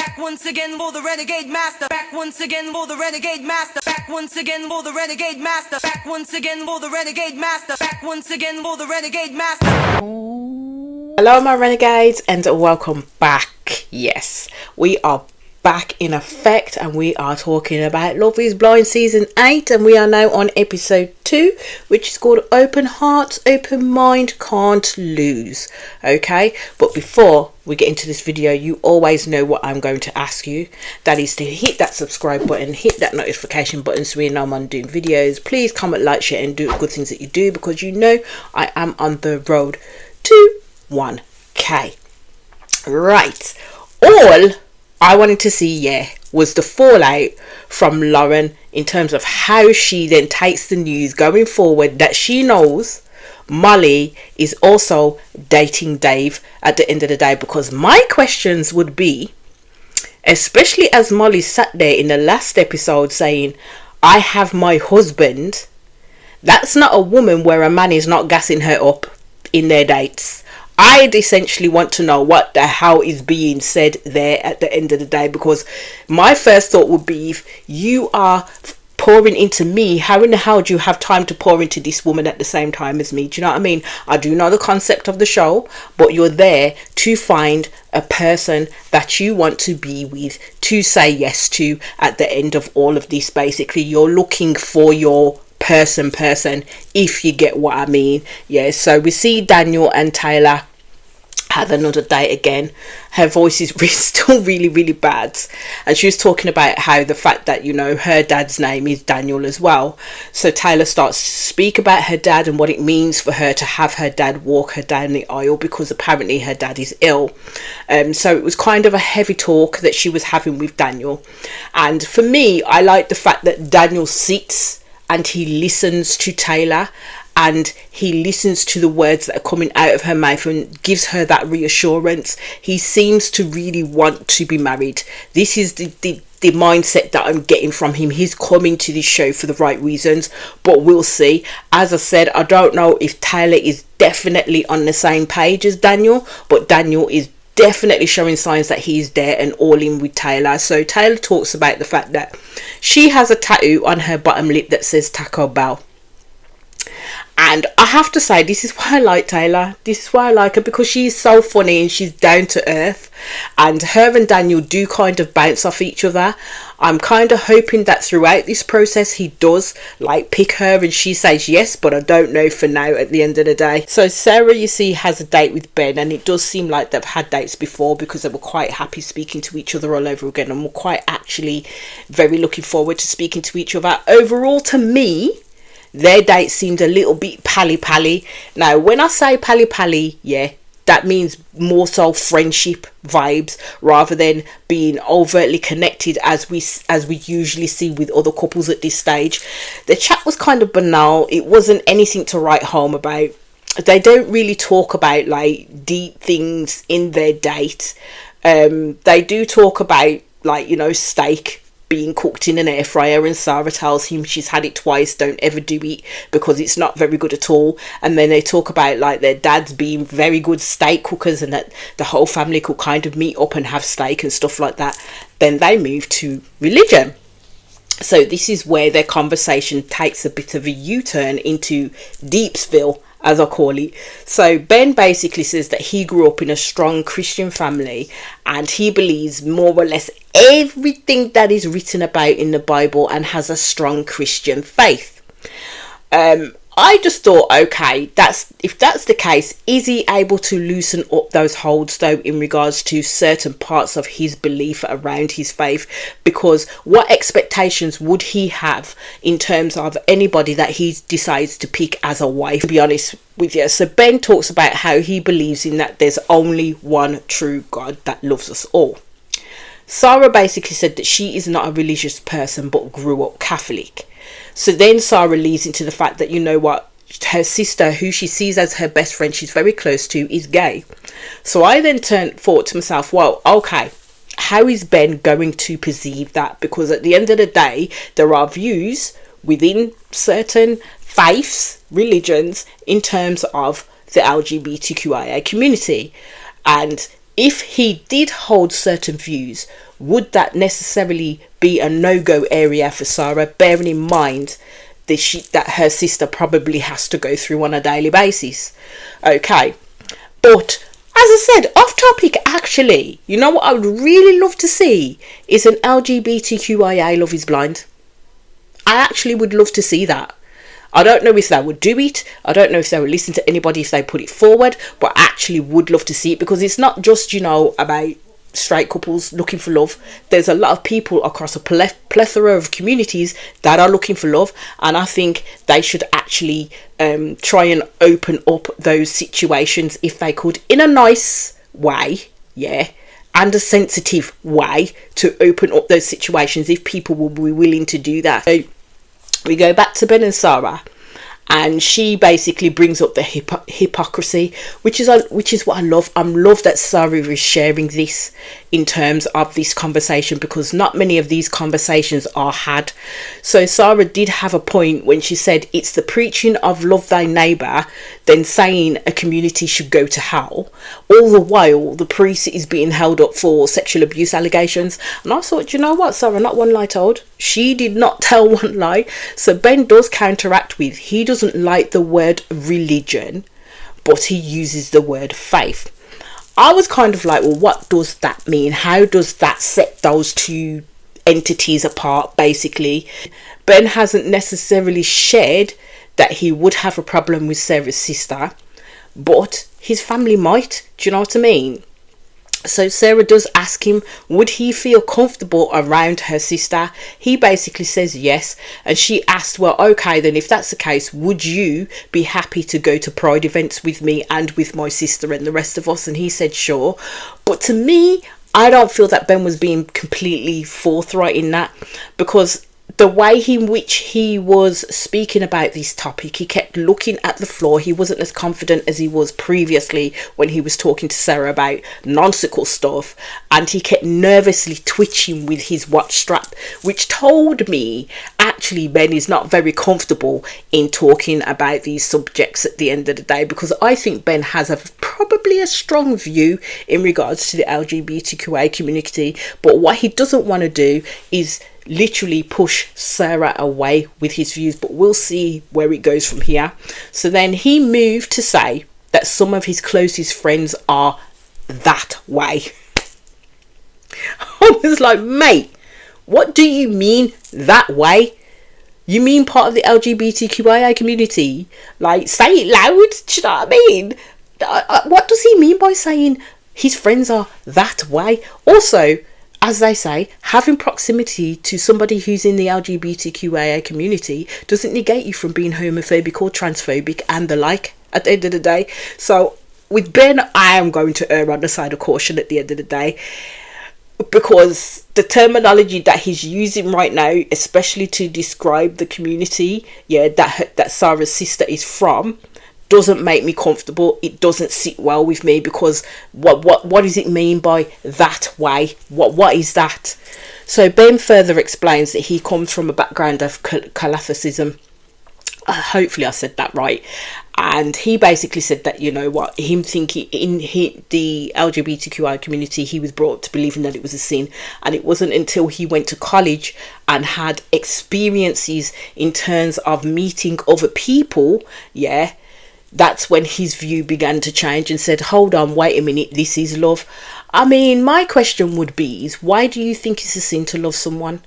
Back once again for the renegade master. Back once again for the renegade master. Back once again for the renegade master. Back once again for the renegade master. Back once again for the renegade master. Hello my renegades and welcome back. Yes, we are back in effect and we are talking about Love is Blind season 8, and we are now on episode 2, which is called Open Hearts, Open Mind, Can't Lose. Okay, but before we get into this video, you always know what I'm going to ask you. That is to hit that subscribe button, hit that notification button so we know I'm doing videos. Please comment, like, share and do the good things that you do, because you know I am on the road to 1k. Right, all I wanted to see, was the fallout from Lauren in terms of how she then takes the news going forward that she knows Molly is also dating Dave at the end of the day. Because my questions would be, especially as Molly sat there in the last episode saying, I have my husband, that's not a woman where a man is not gassing her up in their dates. I'd essentially want to know what the hell is being said there at the end of the day, because my first thought would be, if you are pouring into me, how in the hell do you have time to pour into this woman at the same time as me? Do you know what I mean? I do know the concept of the show, but you're there to find a person that you want to be with, to say yes to at the end of all of this. Basically, you're looking for your person, if you get what I mean. So we see Daniel and Taylor had another date again. Her voice is still really bad, and she was talking about how the fact that, you know, her dad's name is Daniel as well. So Taylor starts to speak about her dad and what it means for her to have her dad walk her down the aisle, because apparently her dad is ill. So it was kind of a heavy talk that she was having with Daniel. And for me, I like the fact that Daniel sits and he listens to Taylor, and he listens to the words that are coming out of her mouth and gives her that reassurance. He seems to really want to be married. This is the mindset that I'm getting from him. He's coming to this show for the right reasons, but we'll see. As I said, I don't know if Taylor is definitely on the same page as Daniel, but Daniel is definitely showing signs that he's there and all in with Taylor. So Taylor talks about the fact that she has a tattoo on her bottom lip that says Taco Bell. And I have to say, this is why I like Taylor. This is why I like her, because she's so funny and she's down to earth. And her and Daniel do kind of bounce off each other. I'm kind of hoping that throughout this process he does like pick her and she says yes, but I don't know for now at the end of the day. So Sarah, you see, has a date with Ben, and it does seem like they've had dates before, because they were quite happy speaking to each other all over again, and we're quite actually very looking forward to speaking to each other. Overall, to me, their date seemed a little bit pally. Now, when I say pally, that means more so friendship vibes rather than being overtly connected as we usually see with other couples at this stage. The chat was kind of banal. It wasn't anything to write home about. They don't really talk about like deep things in their date. They do talk about, like, you know, steak being cooked in an air fryer, and Sarah tells him she's had it twice, don't ever do it because it's not very good at all. And then they talk about like their dads being very good steak cookers, and that the whole family could kind of meet up and have steak and stuff like that. Then they move to religion. So this is where their conversation takes a bit of a U-turn into Deepsville, as I call it. So Ben basically says that he grew up in a strong Christian family, and he believes more or less everything that is written about in the Bible and has a strong Christian faith. I just thought, okay, if that's the case, is he able to loosen up those holds though in regards to certain parts of his belief around his faith? Because what expectations would he have in terms of anybody that he decides to pick as a wife, to be honest with you? So Ben talks about how he believes in that there's only one true God that loves us all. Sarah basically said that she is not a religious person but grew up Catholic. So then Sarah leads into the fact that, you know what, her sister, who she sees as her best friend, she's very close to, is gay. So I then thought to myself, well, okay, how is Ben going to perceive that? Because at the end of the day, there are views within certain faiths, religions, in terms of the LGBTQIA community. And if he did hold certain views, would that necessarily be a no-go area for Sarah, bearing in mind that her sister probably has to go through on a daily basis? Okay, but as I said, off topic, actually, you know what I would really love to see is an LGBTQIA Love is Blind. I actually would love to see that. I don't know if they would do it. I don't know if they would listen to anybody if they put it forward, but I actually would love to see it, because it's not just, about straight couples looking for love. There's a lot of people across a plethora of communities that are looking for love, and I think they should actually try and open up those situations if they could, in a nice way, and a sensitive way, to open up those situations if people will be willing to do that. So we go back to Ben and Sarah, and she basically brings up the hypocrisy, which is what I love. I love that Sarah is sharing this in terms of this conversation, because not many of these conversations are had. So Sarah did have a point when she said it's the preaching of love thy neighbour, then saying a community should go to hell, all the while the priest is being held up for sexual abuse allegations. And I thought, you know what, Sarah, not one lie told. She did not tell one lie. So Ben does counteract with, he doesn't like the word religion, but he uses the word faith. I was kind of like, well, what does that mean? How does that set those two entities apart, basically? Ben hasn't necessarily shared that he would have a problem with Sarah's sister, but his family might. Do you know what I mean? So Sarah does ask him, would he feel comfortable around her sister? He basically says yes. And she asked, well, okay, then if that's the case, would you be happy to go to pride events with me and with my sister and the rest of us? And he said, sure. But to me, I don't feel that Ben was being completely forthright in that, because the way in which he was speaking about this topic, he kept looking at the floor. He wasn't as confident as he was previously when he was talking to Sarah about nonsensical stuff, and he kept nervously twitching with his watch strap, which told me actually Ben is not very comfortable in talking about these subjects at the end of the day, because I think Ben has probably a strong view in regards to the LGBTQA community, but what he doesn't want to do is literally push Sarah away with his views. But we'll see where it goes from here. So then he moved to say that some of his closest friends are that way. I was like, mate, what do you mean that way? You mean part of the LGBTQIA community? Like, say it loud. Do you know what I mean? What does he mean by saying his friends are that way? Also, as they say, having proximity to somebody who's in the LGBTQIA community doesn't negate you from being homophobic or transphobic and the like at the end of the day. So with Ben, I am going to err on the side of caution at the end of the day, because the terminology that he's using right now, especially to describe the community, that Sarah's sister is from, doesn't make me comfortable. It doesn't sit well with me, because what does it mean by that way? What is that? So Ben further explains that he comes from a background of Catholicism. Hopefully I said that right. And he basically said that, you know what, him thinking in the LGBTQI community, he was brought up to believing that it was a sin, and it wasn't until he went to college and had experiences in terms of meeting other people, that's when his view began to change and said, hold on, wait a minute, this is love. I mean, my question would be is, why do you think it's a sin to love someone?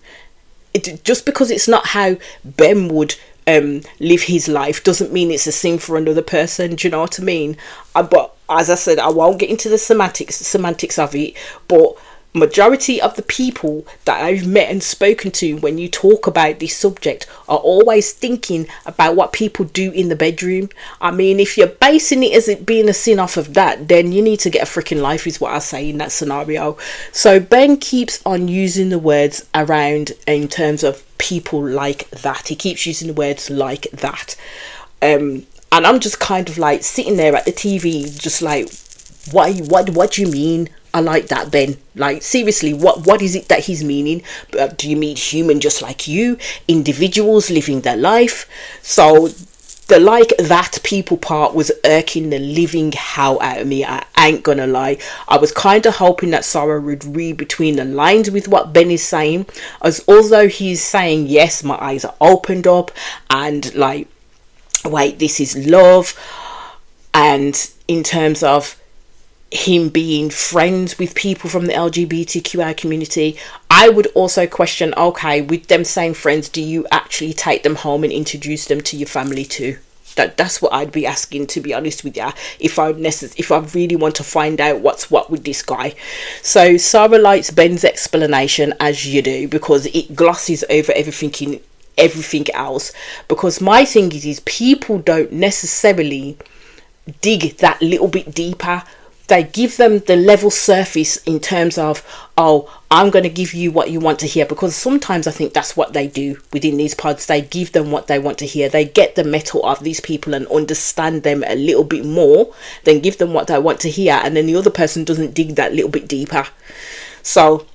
Just because it's not how Ben would live his life doesn't mean it's a sin for another person. Do you know what I mean? But as I said, I won't get into the semantics of it, but majority of the people that I've met and spoken to, when you talk about this subject, are always thinking about what people do in the bedroom. I mean, if you're basing it as it being a sin off of that, then you need to get a freaking life, is what I say in that scenario. So Ben keeps on using the words around in terms of people like that. He keeps using the words like that. And I'm just kind of like sitting there at the TV, just like, what do you mean? I like that, Ben. Like, seriously, what is it that he's meaning? Do you mean human just like you? Individuals living their life? So the like that people part was irking the living hell out of me. I ain't gonna lie. I was kind of hoping that Sarah would read between the lines with what Ben is saying, as although he's saying, yes, my eyes are opened up, and like, wait, this is love. And in terms of him being friends with people from the LGBTQI community, I would also question, okay, with them saying friends, do you actually take them home and introduce them to your family too? That's what I'd be asking, to be honest with you, if I really want to find out what's what with this guy. So Sarah likes Ben's explanation, as you do, because it glosses over everything else. Because my thing is people don't necessarily dig that little bit deeper. They give them the level surface in terms of, oh, I'm going to give you what you want to hear. Because sometimes I think that's what they do within these pods. They give them what they want to hear. They get the metal of these people and understand them a little bit more, then give them what they want to hear. And then the other person doesn't dig that little bit deeper. So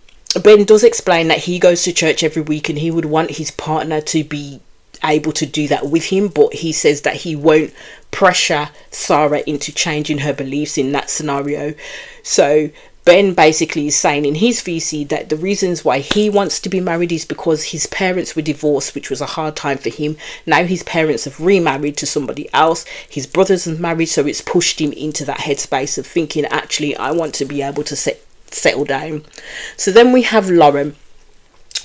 Ben does explain that he goes to church every week and he would want his partner to be able to do that with him, but he says that he won't pressure Sarah into changing her beliefs in that scenario. So Ben basically is saying in his VC that the reasons why he wants to be married is because his parents were divorced, which was a hard time for him. Now his parents have remarried to somebody else. His brothers are married, so it's pushed him into that headspace of thinking, actually, I want to be able to settle down. So then we have Lauren,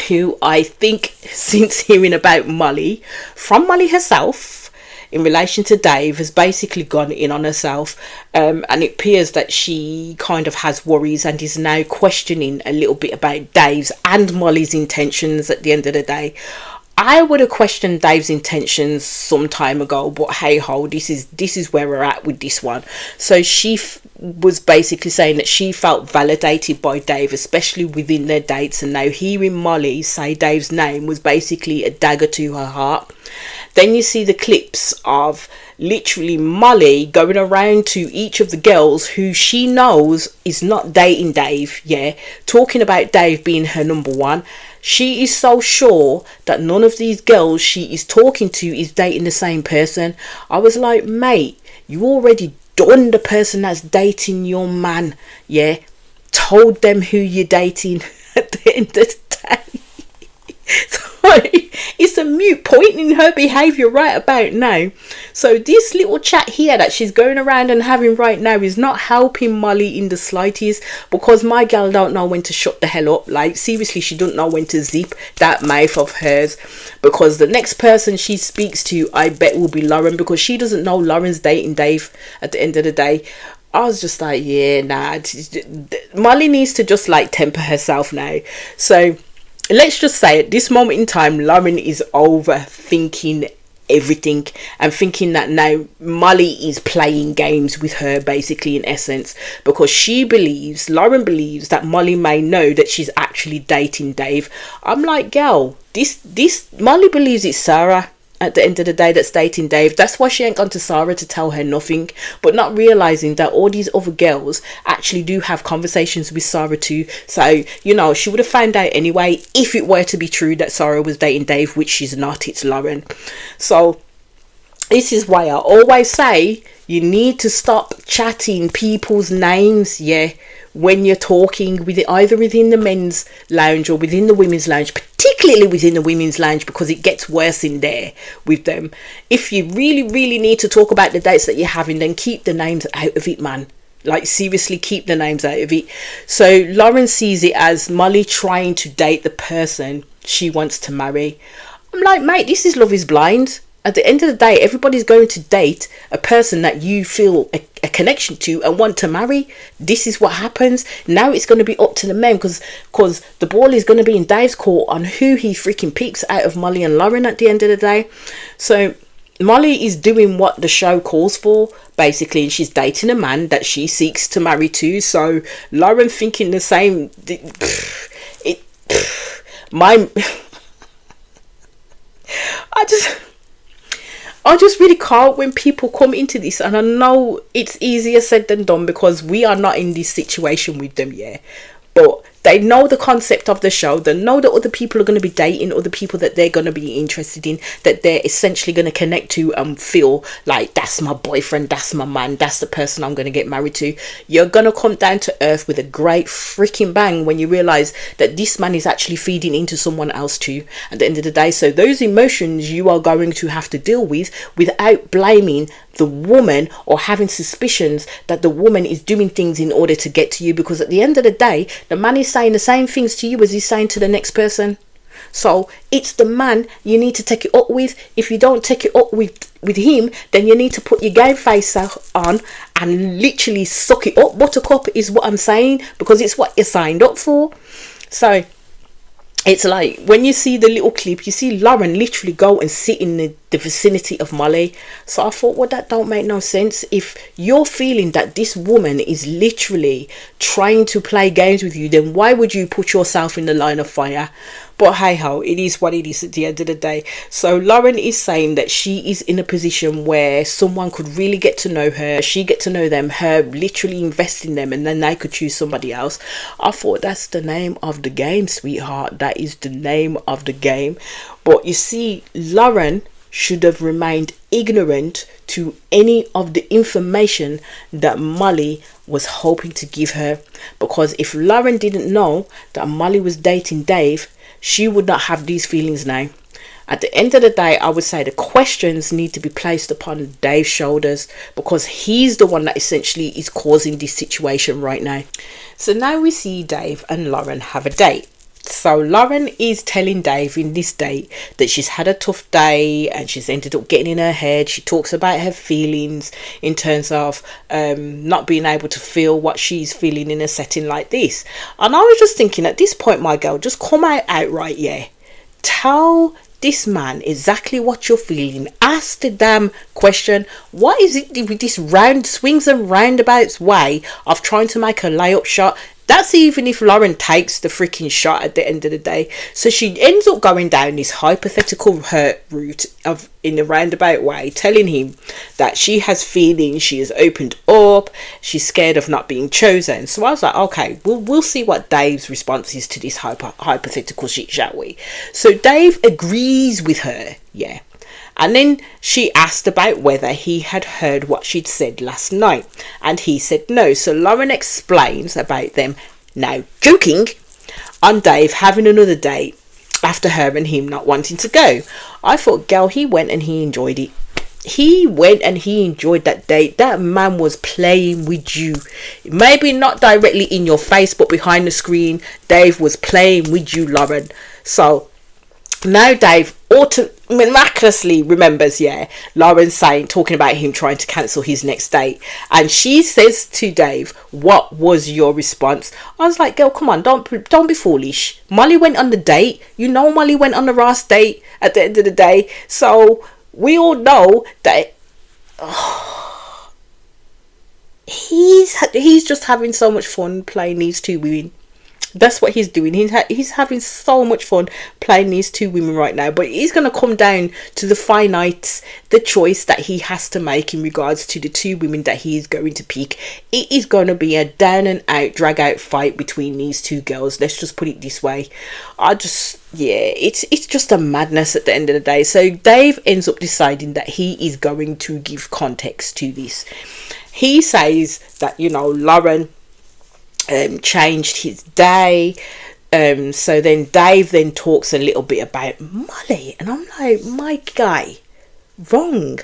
who I think, since hearing about Molly, from Molly herself, in relation to Dave, has basically gone in on herself, and it appears that she kind of has worries and is now questioning a little bit about Dave's and Molly's intentions at the end of the day. I would have questioned Dave's intentions some time ago, but hey ho, this is where we're at with this one. So she was basically saying that she felt validated by Dave, especially within their dates, and now hearing Molly say Dave's name was basically a dagger to her heart. Then you see the clips of literally Molly going around to each of the girls who she knows is not dating Dave, talking about Dave being her number one. She is so sure that none of these girls she is talking to is dating the same person. I was like, mate, you already done the person that's dating your man, told them who you're dating at the end of the day. So it's a moot point in her behaviour right about now. So this little chat here that she's going around and having right now is not helping Molly in the slightest, because my gal don't know when to shut the hell up. Like, seriously, she don't know when to zip that mouth of hers, because the next person she speaks to, I bet, will be Lauren, because she doesn't know Lauren's dating Dave at the end of the day. I was just like, Molly needs to just like temper herself now. So let's just say at this moment in time, Lauren is overthinking everything and thinking that now Molly is playing games with her, basically, in essence, because Lauren believes that Molly may know that she's actually dating Dave. I'm like, girl, this Molly believes it's Sarah at the end of the day that's dating Dave. That's why she ain't gone to Sarah to tell her nothing, but not realizing that all these other girls actually do have conversations with Sarah too. So, she would have found out anyway if it were to be true that Sarah was dating Dave, which she's not. It's Lauren. So this is why I always say you need to stop chatting people's names, when you're talking with it, either within the men's lounge or within the women's lounge, particularly within the women's lounge, because it gets worse in there with them. If you really, really need to talk about the dates that you're having, then keep the names out of it, man. Like, seriously, keep the names out of it. So Lauren sees it as Molly trying to date the person she wants to marry. I'm like, mate, this is Love is Blind. At the end of the day, everybody's going to date a person that you feel a connection to and want to marry. This is what happens. Now it's going to be up to the men, because the ball is going to be in Dave's court on who he freaking picks out of Molly and Lauren at the end of the day. So Molly is doing what the show calls for, basically, and she's dating a man that she seeks to marry to. So Lauren thinking the same. I just really can't when people come into this, and I know it's easier said than done because we are not in this situation with them, but They know the concept of the show. They know that other people are going to be dating other people that they're going to be interested in, that they're essentially going to connect to and feel like, that's my boyfriend, that's my man, that's the person I'm going to get married to. You're going to come down to earth with a great freaking bang when you realize that this man is actually feeding into someone else too at the end of the day. So those emotions you are going to have to deal with without blaming the woman or having suspicions that the woman is doing things in order to get to you, because at the end of the day, the man is saying the same things to you as he's saying to the next person. So it's the man you need to take it up with. If you don't take it up with him, then you need to put your game face on and literally suck it up. Buttercup is what I'm saying, because it's what you signed up for. So it's like when you see the little clip, you see Lauren literally go and sit in the vicinity of Molly. So I thought, well, that don't make no sense. If you're feeling that this woman is literally trying to play games with you, then why would you put yourself in the line of fire? But hey ho, it is what it is at the end of the day. So Lauren is saying that she is in a position where someone could really get to know her, she get to know them, her literally invest in them, and then they could choose somebody else. I thought, that's the name of the game, sweetheart. That is the name of the game. But you see, Lauren should have remained ignorant to any of the information that Molly was hoping to give her, because if Lauren didn't know that Molly was dating Dave, she would not have these feelings now. At the end of the day, I would say the questions need to be placed upon Dave's shoulders, because he's the one that essentially is causing this situation right now. So now we see Dave and Lauren have a date. So Lauren is telling Dave in this date that she's had a tough day and she's ended up getting in her head. She talks about her feelings in terms of not being able to feel what she's feeling in a setting like this. And I was just thinking, at this point, my girl, just come out outright, yeah. Tell this man exactly what you're feeling. Ask the damn question. What is it with this round swings and roundabouts way of trying to make a layup shot? That's even if Lauren takes the freaking shot at the end of the day. So she ends up going down this hypothetical hurt route of in a roundabout way, telling him that she has feelings, she has opened up, she's scared of not being chosen. So I was like, okay, we'll see what Dave's response is to this hypothetical shit, shall we? So Dave agrees with her, yeah. And then she asked about whether he had heard what she'd said last night, and he said no. So Lauren explains about them now joking on Dave having another date after her and him not wanting to go. I thought, girl, he went and he enjoyed it. He went and he enjoyed that date. That man was playing with you. Maybe not directly in your face, but behind the screen, Dave was playing with you, Lauren. So now Dave miraculously remembers, yeah, Lauren talking about him trying to cancel his next date, and she says to Dave, what was your response? I was like, girl, come on, don't be foolish. Molly went on the date. You know, Molly went on the last date at the end of the day. So we all know that he's just having so much fun playing these two women. That's what he's doing. He's having so much fun playing these two women right now. But it's going to come down to the choice that he has to make in regards to the two women that he is going to pick. It is going to be a down and out, drag out fight between these two girls. Let's just put it this way. It's just a madness at the end of the day. So Dave ends up deciding that he is going to give context to this. He says that, Lauren changed his day. So then Dave then talks a little bit about Molly, and I'm like, my guy, wrong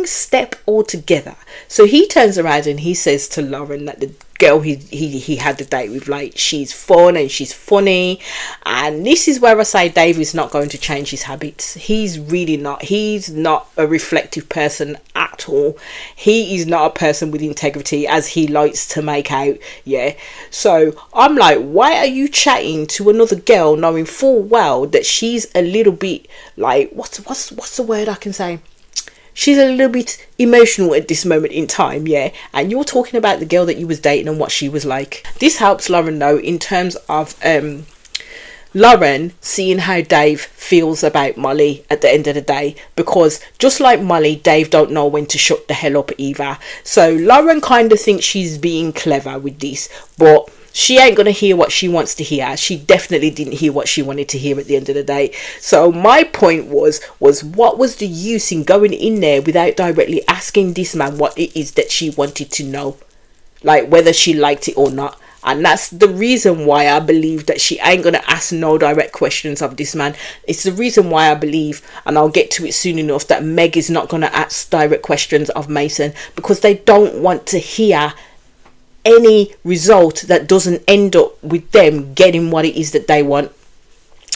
step altogether. So he turns around and he says to Lauren that the girl he had the date with, like, she's fun and she's funny. And this is where I say Dave is not going to change his habits. He's really not. He's not a reflective person at all. He is not a person with integrity, as he likes to make out, yeah. So I'm like, why are you chatting to another girl knowing full well that she's a little bit like, what's the word I can say? She's a little bit emotional at this moment in time, yeah. And you're talking about the girl that you was dating and what she was like. This helps Lauren know in terms of Lauren seeing how Dave feels about Molly at the end of the day. Because just like Molly, Dave don't know when to shut the hell up either. So Lauren kind of thinks she's being clever with this, but she ain't gonna hear what she wants to hear. She definitely didn't hear what she wanted to hear at the end of the day. So my point was what was the use in going in there without directly asking this man what it is that she wanted to know, like whether she liked it or not. And that's the reason why I believe that she ain't gonna ask no direct questions of this man. It's the reason why I believe, and I'll get to it soon enough, that Meg is not gonna ask direct questions of Mason, because they don't want to hear any result that doesn't end up with them getting what it is that they want.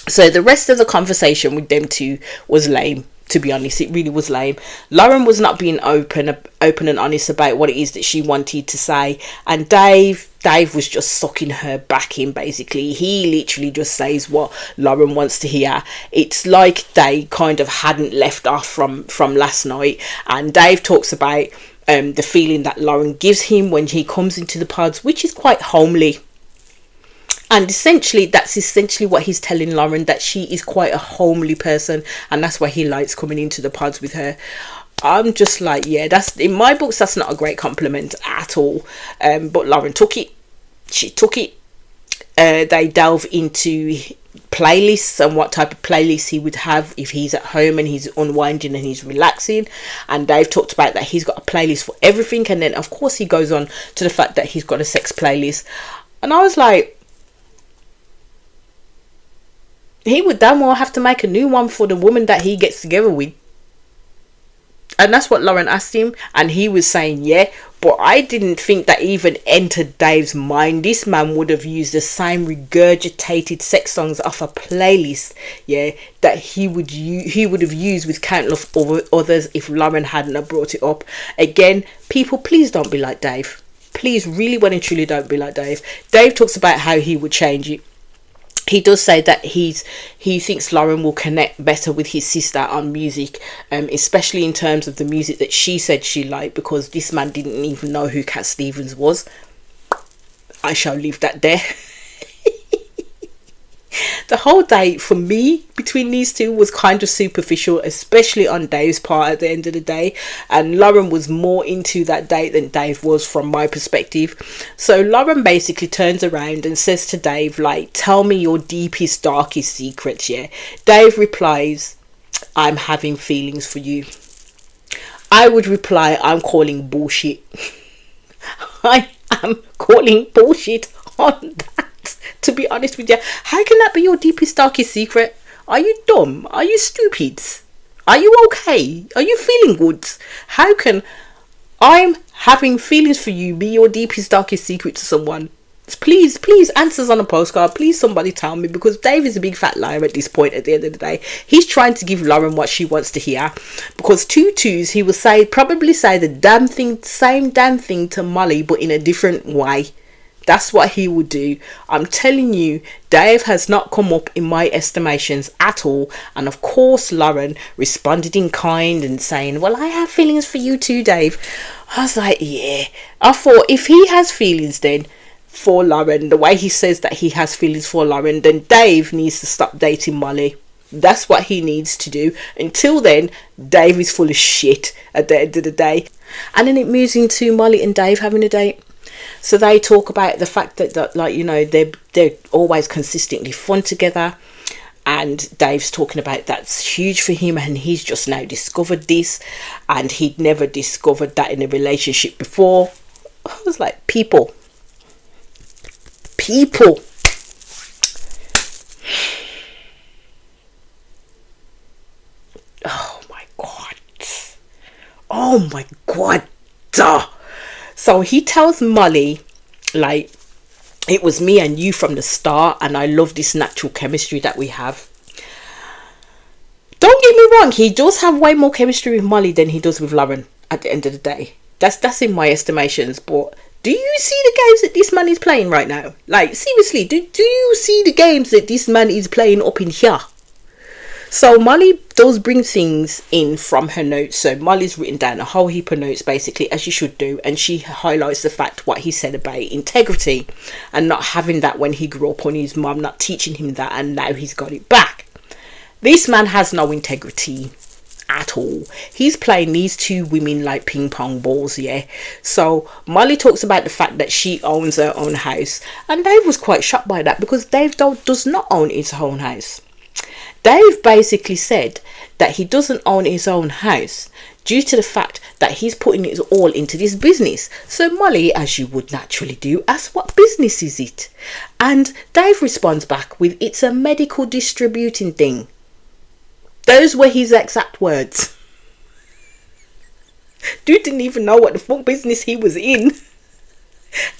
So the rest of the conversation with them two was lame. To be honest, it really was lame. Lauren was not being open and honest about what it is that she wanted to say, and Dave was just sucking her back in. Basically, he literally just says what Lauren wants to hear. It's like they kind of hadn't left off from last night, and Dave talks about the feeling that Lauren gives him when he comes into the pods, which is quite homely. And essentially, that's essentially what he's telling Lauren, that she is quite a homely person, and that's why he likes coming into the pods with her. I'm just like, yeah, that's, in my books, that's not a great compliment at all. But Lauren took it. She took it. They delve into playlists and what type of playlist he would have if he's at home and he's unwinding and he's relaxing. And Dave talked about that he's got a playlist for everything. And then, of course, he goes on to the fact that he's got a sex playlist. And I was like, he would damn well have to make a new one for the woman that he gets together with. And that's what Lauren asked him, and he was saying yeah. But I didn't think that even entered Dave's mind. This man would have used the same regurgitated sex songs off a playlist, yeah, that he would have used with countless others if Lauren hadn't have brought it up. Again, people, please don't be like Dave. Please, really, well and truly, don't be like Dave. Dave talks about how he would change it. He does say that he thinks Lauren will connect better with his sister on music, especially in terms of the music that she said she liked, because this man didn't even know who Cat Stevens was. I shall leave that there. The whole date for me between these two was kind of superficial, especially on Dave's part at the end of the day, and Lauren was more into that date than Dave was from my perspective. So Lauren basically turns around and says to Dave, like, tell me your deepest, darkest secrets, yeah. Dave replies, I'm having feelings for you. I would reply, I'm calling bullshit. I am calling bullshit on that. To be honest with you, how can that be your deepest, darkest secret? Are you dumb? Are you stupid? Are you okay? Are you feeling good? How can I'm having feelings for you be your deepest, darkest secret to someone? Please, answers on a postcard. Please, somebody tell me, because Dave is a big fat liar at this point. At the end of the day, he's trying to give Lauren what she wants to hear, because two twos, he will probably say the same damn thing to Molly, but in a different way. That's what he would do. I'm telling you, Dave has not come up in my estimations at all. And of course, Lauren responded in kind and saying, well, I have feelings for you too, Dave. I was like, yeah. I thought, if he has feelings then for Lauren, the way he says that he has feelings for Lauren, then Dave needs to stop dating Molly. That's what he needs to do. Until then, Dave is full of shit at the end of the day. And then it moves into Molly and Dave having a date. So they talk about the fact that like, you know, they're always consistently fun together, and Dave's talking about that's huge for him, and he's just now discovered this, and he'd never discovered that in a relationship before. I was like, people. Oh my god. So he tells Molly, like, it was me and you from the start, and I love this natural chemistry that we have. Don't get me wrong, he does have way more chemistry with Molly than he does with Lauren at the end of the day. That's in my estimations. But do you see the games that this man is playing right now? Like, seriously, do you see the games that this man is playing up in here? So Molly does bring things in from her notes. So Molly's written down a whole heap of notes, basically, as you should do. And she highlights the fact what he said about integrity and not having that when he grew up, on his mum not teaching him that, and now he's got it back. This man has no integrity at all. He's playing these two women like ping pong balls, yeah. So Molly talks about the fact that she owns her own house, and Dave was quite shocked by that because Dave does not own his own house. Dave basically said that he doesn't own his own house due to the fact that he's putting it all into this business. So Molly, as you would naturally do, asks, what business is it? And Dave responds back with, it's a medical distributing thing. Those were his exact words. Dude didn't even know what the fuck business he was in.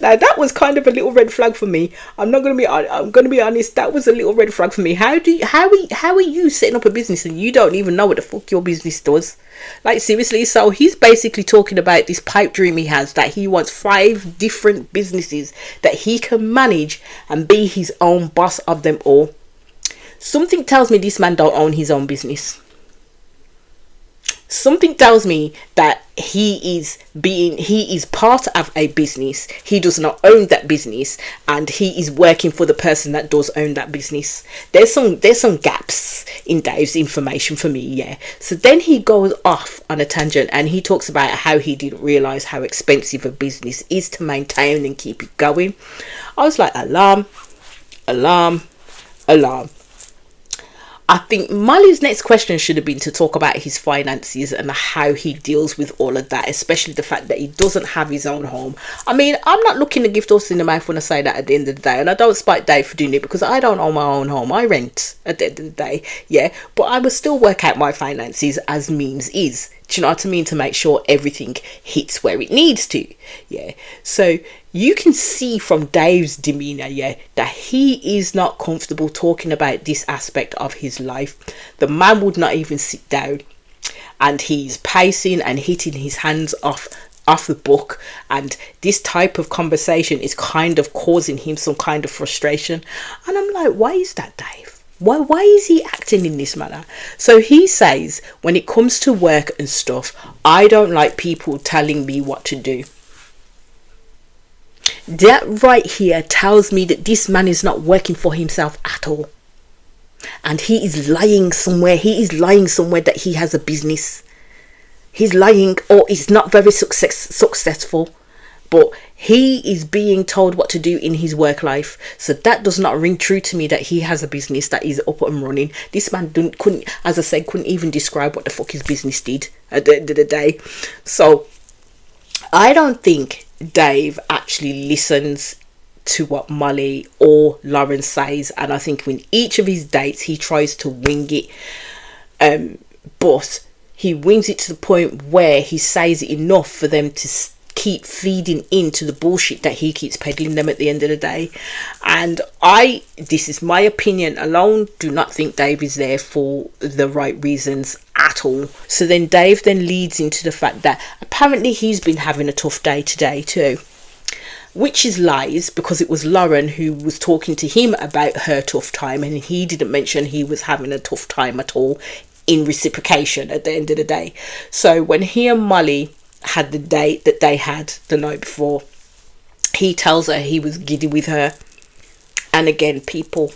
Now that was kind of a little red flag for me. I'm going to be honest. That was a little red flag for me. How are you setting up a business and you don't even know what the fuck your business does? Like, seriously. So he's basically talking about this pipe dream he has, that he wants 5 different businesses that he can manage and be his own boss of them all. Something tells me this man don't own his own business. Something tells me that he is part of a business. He does not own that business, and he is working for the person that does own that business. There's some gaps in Dave's information for me, yeah. So then he goes off on a tangent and he talks about how he didn't realize how expensive a business is to maintain and keep it going. I was like, alarm. I think Molly's next question should have been to talk about his finances and how he deals with all of that, especially the fact that he doesn't have his own home. I mean, I'm not looking to give dust in the mouth when I say that at the end of the day, and I don't spite Dave for doing it because I don't own my own home. I rent at the end of the day, yeah, but I will still work out my finances as means is. Do you know what I mean? To make sure everything hits where it needs to, yeah. So you can see from Dave's demeanor, yeah, that he is not comfortable talking about this aspect of his life. The man would not even sit down, and he's pacing and hitting his hands off the book, and this type of conversation is kind of causing him some kind of frustration. And I'm like, why is that, Dave? Why is he acting in this manner? So he says, when it comes to work and stuff, I don't like people telling me what to do. That right here tells me that this man is not working for himself at all. And he is lying somewhere. He is lying somewhere that he has a business. He's lying, or he's not very successful. But he is being told what to do in his work life. So that does not ring true to me that he has a business that is up and running. This man couldn't even describe what the fuck his business did at the end of the day. So I don't think Dave actually listens to what Molly or Lauren says. And I think in each of his dates, he tries to wing it. But he wings it to the point where he says it enough for them to keep feeding into the bullshit that he keeps peddling them at the end of the day. And this is my opinion alone, do not think Dave is there for the right reasons at all. So then Dave then leads into the fact that apparently he's been having a tough day today too, which is lies, because it was Lauren who was talking to him about her tough time, and he didn't mention he was having a tough time at all in reciprocation at the end of the day. So when he and Molly had the date that they had the night before, he tells her he was giddy with her. And again, people,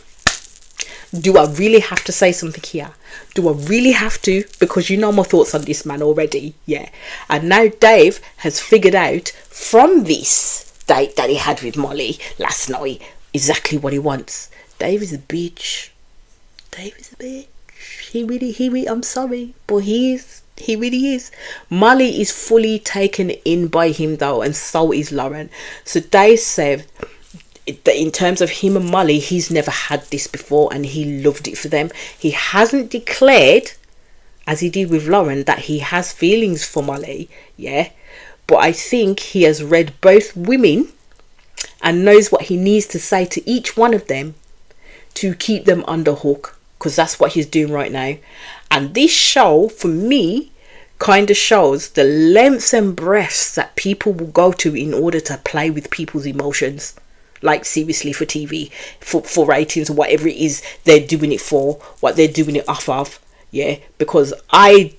do I really have to say something here? Do I really have to? Because you know my thoughts on this man already, yeah. And now Dave has figured out from this date that he had with Molly last night exactly what he wants. Dave is a bitch. Dave is a bitch. He really, I'm sorry, but he really is. Molly is fully taken in by him though, and so is Lauren. So Dave said that in terms of him and Molly, he's never had this before and he loved it for them. He hasn't declared, as he did with Lauren, that he has feelings for Molly, yeah. But I think he has read both women and knows what he needs to say to each one of them to keep them under hook, because that's what he's doing right now. And this show, for me, kind of shows the lengths and breadths that people will go to in order to play with people's emotions. Like, seriously, for TV, for ratings, or whatever it is they're doing it for, what they're doing it off of, yeah. Because I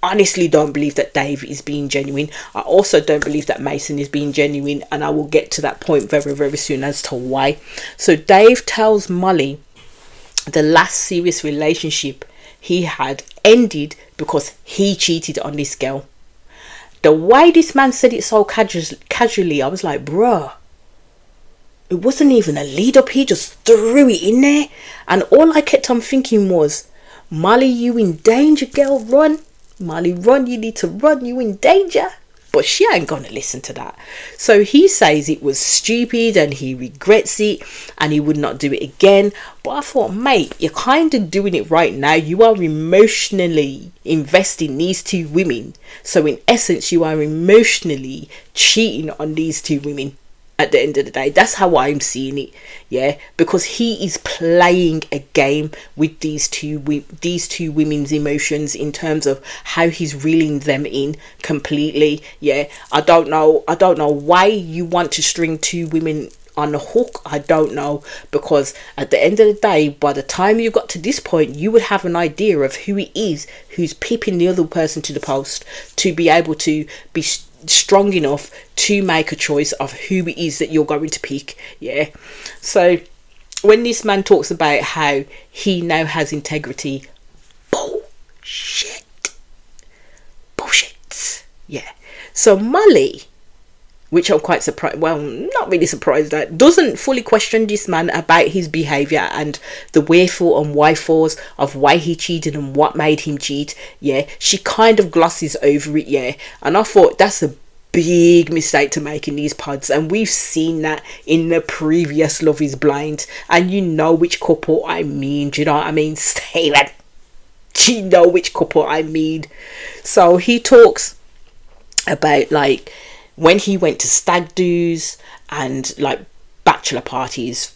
honestly don't believe that Dave is being genuine. I also don't believe that Mason is being genuine, and I will get to that point very, very soon as to why. So Dave tells Molly the last serious relationship he had ended because he cheated on this girl. The way this man said it so casually, I was like, bruh, it wasn't even a lead up, he just threw it in there. And all I kept on thinking was, Molly, you in danger, girl, run. Molly, run, you need to run, you in danger. But she ain't gonna listen to that. So he says it was stupid and he regrets it and he would not do it again. But I thought, mate, you're kind of doing it right now. You are emotionally investing these two women. So in essence, you are emotionally cheating on these two women. At the end of the day, that's how I'm seeing it, yeah, because he is playing a game with these two women's emotions in terms of how he's reeling them in completely. Yeah, I don't know why you want to string two women on the hook. I don't know, because at the end of the day, by the time you got to this point, you would have an idea of who it is who's peeping the other person to the post to be able to be strong enough to make a choice of who it is that you're going to pick. Yeah, so when this man talks about how he now has integrity, bullshit. Yeah, so Molly, which I'm quite surprised, well, not really surprised at, doesn't fully question this man about his behaviour and the wherefore and whyfores of why he cheated and what made him cheat. Yeah, she kind of glosses over it, yeah, and I thought that's a big mistake to make in these pods, and we've seen that in the previous Love is Blind, and you know which couple I mean. Do you know what I mean? Say that. Do you know which couple I mean? So he talks about like when he went to stag do's and like bachelor parties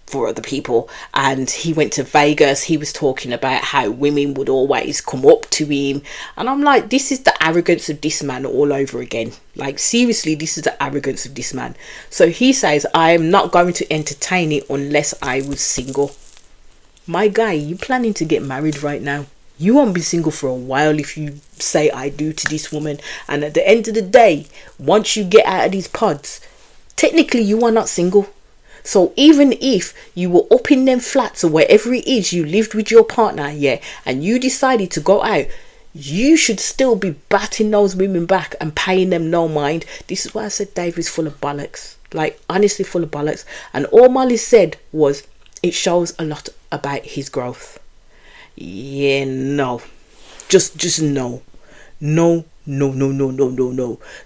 for other people, and he went to Vegas, he was talking about how women would always come up to him, and I'm like, this is the arrogance of this man all over again. Like, seriously, this is the arrogance of this man. So he says, I am not going to entertain it unless I was single. My guy, you planning to get married right now? You won't be single for a while if you say I do to this woman. And at the end of the day, once you get out of these pods, technically you are not single. So even if you were up in them flats or wherever it is you lived with your partner, yeah, and you decided to go out, you should still be batting those women back and paying them no mind. This is why I said Dave is full of bollocks. Like, honestly, full of bollocks. And all Molly said was, it shows a lot about his growth. Yeah, no. Just no. No.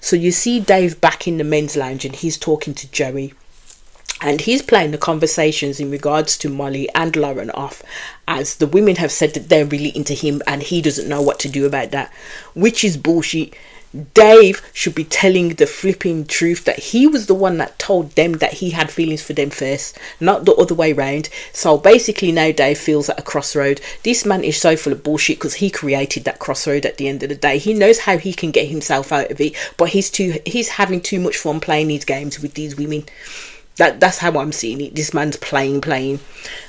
So you see Dave back in the men's lounge and he's talking to Joey. And he's playing the conversations in regards to Molly and Lauren off, as the women have said that they're really into him and he doesn't know what to do about that, which is bullshit. Dave should be telling the flipping truth that he was the one that told them that he had feelings for them first, not the other way round. So basically now Dave feels at a crossroad. This man is so full of bullshit because he created that crossroad at the end of the day. He knows how he can get himself out of it, but he's having too much fun playing these games with these women. That's how I'm seeing it. This man's playing.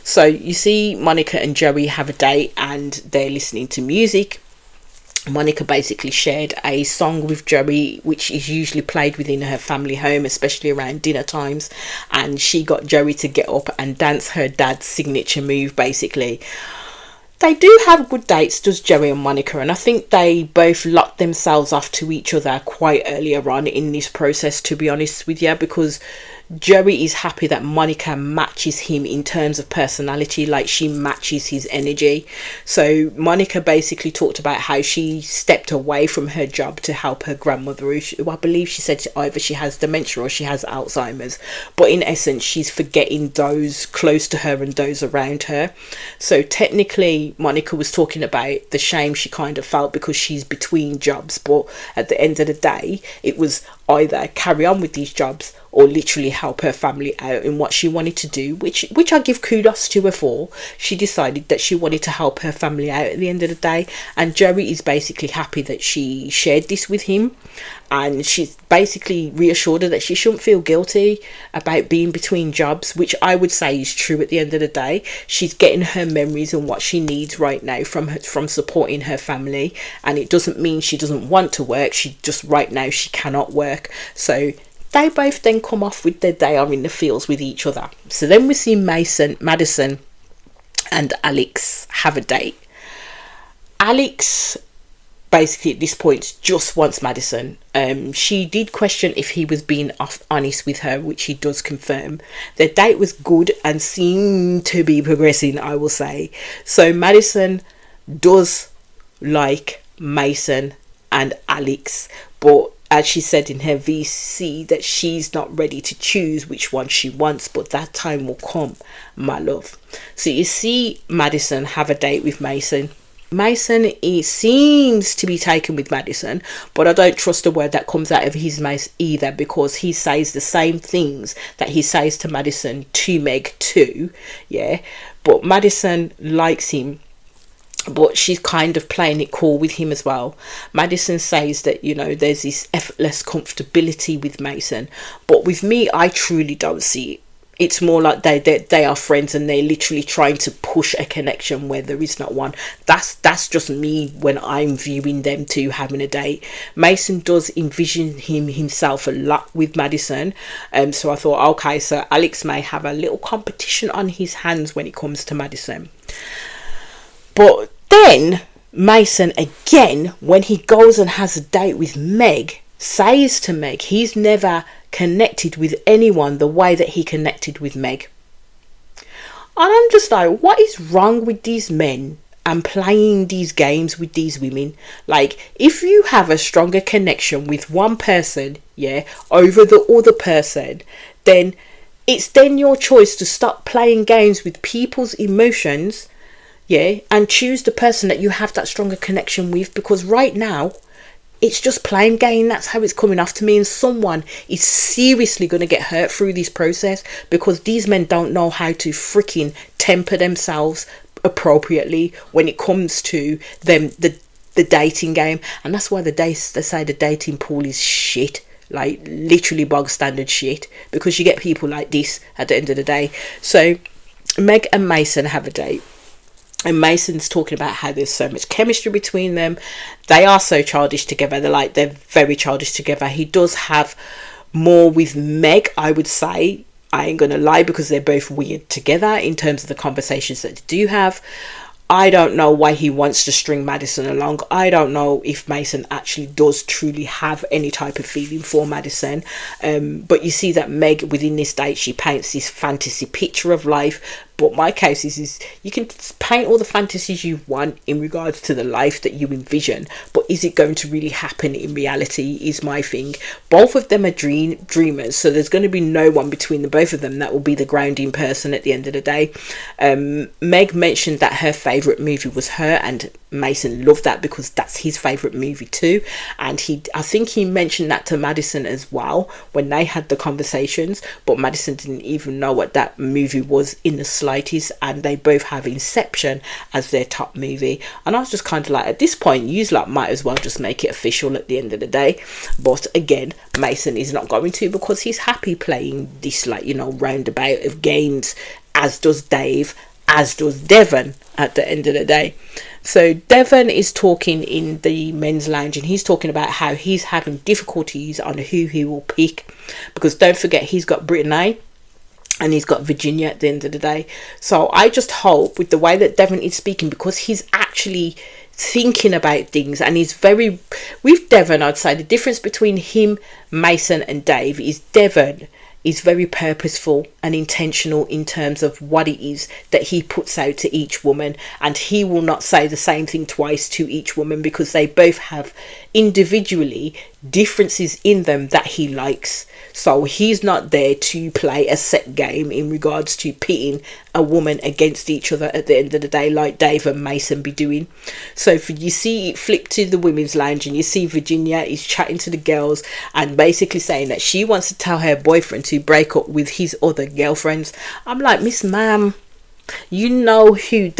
So you see Monica and Joey have a date and they're listening to music. Monica basically shared a song with Joey, which is usually played within her family home, especially around dinner times, and she got Joey to get up and dance her dad's signature move. Basically, they do have good dates, does Joey and Monica, and I think they both locked themselves off to each other quite earlier on in this process, to be honest with you, because Joey is happy that Monica matches him in terms of personality, like she matches his energy. So Monica basically talked about how she stepped away from her job to help her grandmother, who I believe she said either she has dementia or she has Alzheimer's, but in essence she's forgetting those close to her and those around her. So technically Monica was talking about the shame she kind of felt because she's between jobs, but at the end of the day it was either carry on with these jobs or literally help her family out in what she wanted to do, which I give kudos to her for. She decided that she wanted to help her family out at the end of the day, and Joey is basically happy that she shared this with him, and she's basically reassured her that she shouldn't feel guilty about being between jobs, which I would say is true at the end of the day. She's getting her memories and what she needs right now from supporting her family, and it doesn't mean she doesn't want to work. She just right now she cannot work. So they both then come off with their day are in the fields with each other. So then we see Madison and Alex have a date. Alex basically at this point just wants Madison. She did question if he was being honest with her, which he does confirm. Their date was good and seemed to be progressing, I will say. So Madison does like Mason and Alex, but as she said in her VC, that she's not ready to choose which one she wants, but that time will come, my love. So you see Madison have a date with Mason. Mason seems to be taken with Madison, but I don't trust a word that comes out of his mouth either, because he says the same things that he says to Madison to Meg too, yeah. But Madison likes him, but she's kind of playing it cool with him as well. Madison says that, you know, there's this effortless comfortability with Mason, but with me, I truly don't see it. It's more like they are friends and they're literally trying to push a connection where there is not one. That's just me when I'm viewing them two having a date. Mason does envision himself a lot with Madison, so I thought, okay, so Alex may have a little competition on his hands when it comes to Madison. But then Mason again, when he goes and has a date with Meg, says to Meg he's never connected with anyone the way that he connected with Meg. And I'm just like, what is wrong with these men and playing these games with these women? Like, if you have a stronger connection with one person, yeah, over the other person, then it's then your choice to stop playing games with people's emotions, yeah, and choose the person that you have that stronger connection with. Because right now it's just playing game. That's how it's coming off to me. And someone is seriously going to get hurt through this process, because these men don't know how to freaking temper themselves appropriately when it comes to them the dating game. And that's why they say the dating pool is shit, like literally bog standard shit, because you get people like this at the end of the day. So Meg and Mason have a date, and Mason's talking about how there's so much chemistry between them. They are so childish together. They're very childish together. He does have more with Meg, I would say. I ain't gonna lie, because they're both weird together in terms of the conversations that they do have. I don't know why he wants to string Madison along. I don't know if Mason actually does truly have any type of feeling for Madison. But you see that Meg, within this date, she paints this fantasy picture of life. But my case is you can paint all the fantasies you want in regards to the life that you envision, but is it going to really happen in reality is my thing. Both of them are dreamers, so there's going to be no one between the both of them that will be the grounding person at the end of the day. Meg mentioned that her favourite movie was Her, and Mason loved that because that's his favourite movie too. And I think he mentioned that to Madison as well when they had the conversations, but Madison didn't even know what that movie was in the slightest, and they both have Inception as their top movie. And I was just kind of like, at this point you like might as well just make it official at the end of the day. But again, Mason is not going to, because he's happy playing this, like, you know, roundabout of games, as does Dave, as does Devon at the end of the day. So Devon is talking in the men's lounge, and he's talking about how he's having difficulties on who he will pick, because don't forget he's got Brittany and he's got Virginia at the end of the day. So I just hope, with the way that Devon is speaking, because he's actually thinking about things, and he's very, with Devon, I'd say the difference between him, Mason and Dave is Devon is very purposeful and intentional in terms of what it is that he puts out to each woman, and he will not say the same thing twice to each woman, because they both have individually differences in them that he likes. So he's not there to play a set game in regards to pitting a woman against each other at the end of the day, like Dave and Mason be doing. So you see it flip to the women's lounge, and you see Virginia is chatting to the girls and basically saying that she wants to tell her boyfriend to break up with his other girlfriends. I'm like, Miss Ma'am, you know who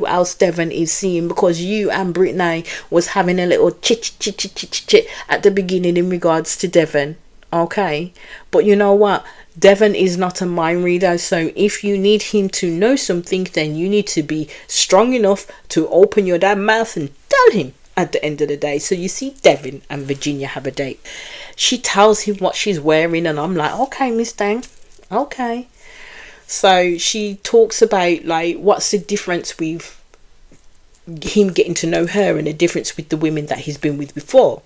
else Devon is seeing, because you and Brittany was having a little chit at the beginning in regards to Devon. Okay, but you know what? Devon is not a mind reader, so if you need him to know something, then you need to be strong enough to open your damn mouth and tell him at the end of the day. So you see Devon and Virginia have a date. She tells him what she's wearing, and I'm like, okay, Miss Dang, okay. So she talks about, like, what's the difference with him getting to know her and the difference with the women that he's been with before.